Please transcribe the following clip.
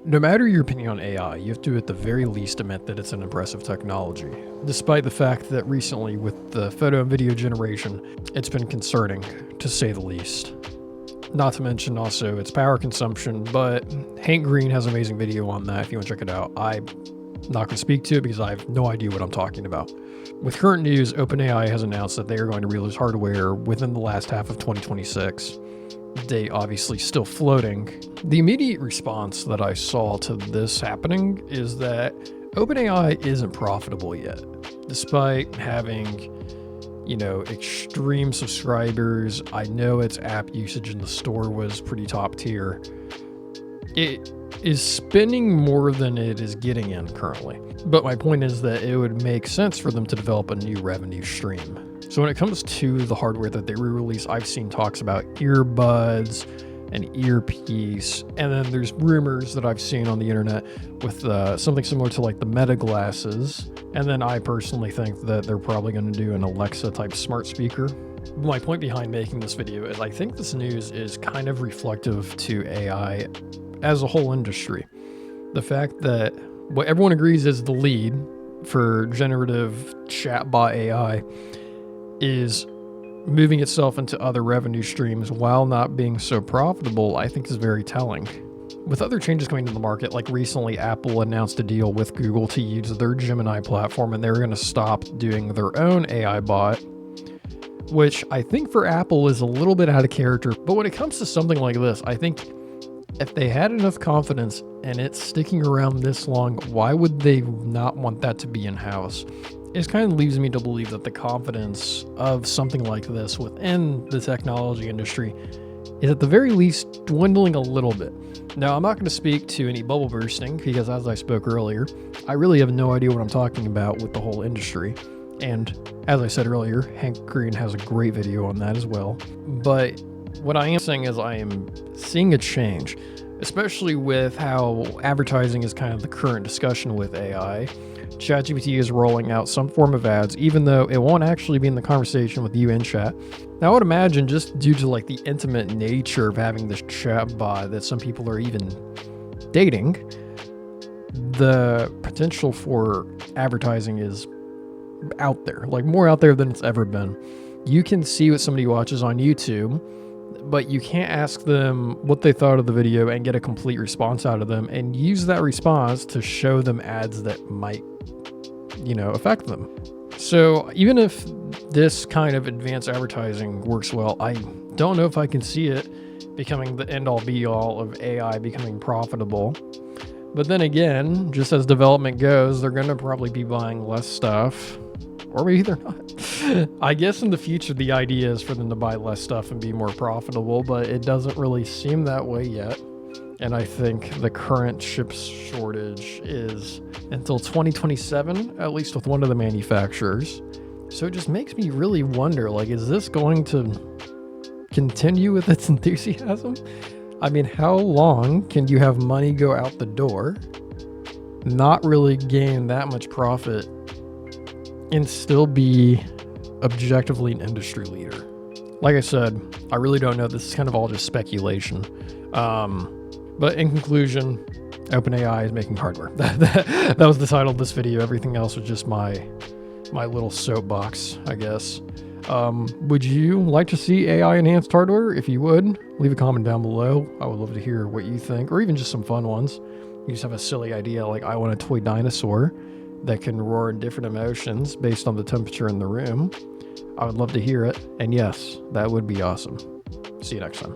No matter your opinion on AI, you have to at the very least admit that it's an impressive technology. Despite the fact that recently with the photo and video generation, it's been concerning, to say the least. Not to mention also its power consumption, but Hank Green has an amazing video on that if you want to check it out. I'm not going to speak to it because I have no idea what I'm talking about. With current news, OpenAI has announced that they are going to release hardware within the last half of 2026. Date obviously still floating. The immediate response that I saw to this happening is that OpenAI isn't profitable yet, despite having, extreme subscribers. I know its app usage in the store was pretty top tier. It is spending more than it is getting in currently. But my point is that it would make sense for them to develop a new revenue stream. So when it comes to the hardware that they re-release, I've seen talks about earbuds, an earpiece, and then there's rumors that I've seen on the internet with something similar to like the Meta glasses. And then I personally think that they're probably going to do an Alexa type smart speaker. My point behind making this video is I think this news is kind of reflective to AI as a whole industry. The fact that what everyone agrees is the lead for generative chatbot AI is moving itself into other revenue streams while not being so profitable, I think is very telling. With other changes coming to the market, like recently Apple announced a deal with Google to use their Gemini platform, and they're going to stop doing their own AI bot, which I think for Apple is a little bit out of character. But when it comes to something like this, I think if they had enough confidence in it sticking around this long, why would they not want that to be in-house? It kind of leaves me to believe that the confidence of something like this within the technology industry is at the very least dwindling a little bit. Now, I'm not going to speak to any bubble bursting because, as I spoke earlier, I really have no idea what I'm talking about with the whole industry. And as I said earlier, Hank Green has a great video on that as well. But what I am saying is I am seeing a change, especially with how advertising is kind of the current discussion with AI. ChatGPT is rolling out some form of ads, even though it won't actually be in the conversation with you in chat. Now, I would imagine just due to like the intimate nature of having this chatbot that some people are even dating, the potential for advertising is out there, like more out there than it's ever been. You can see what somebody watches on YouTube, but you can't ask them what they thought of the video and get a complete response out of them and use that response to show them ads that might, affect them. So even if this kind of advanced advertising works well, I don't know if I can see it becoming the end-all be-all of AI becoming profitable. But then again, just as development goes, they're going to probably be buying less stuff. Or maybe they're not. I guess in the future, the idea is for them to buy less stuff and be more profitable, but it doesn't really seem that way yet. And I think the current chip shortage is until 2027, at least with one of the manufacturers. So it just makes me really wonder, like, is this going to continue with its enthusiasm? I mean, how long can you have money go out the door, not really gain that much profit, and still be objectively an industry leader? Like I said, I really don't know. This is kind of all just speculation. But in conclusion, OpenAI is making hardware. That was the title of this video. Everything else was just my little soapbox, I guess. Would you like to see AI enhanced hardware? If you would, leave a comment down below. I would love to hear what you think, or even just some fun ones. You just have a silly idea like I want a toy dinosaur that can roar in different emotions based on the temperature in the room. I would love to hear it. And yes, that would be awesome. See you next time.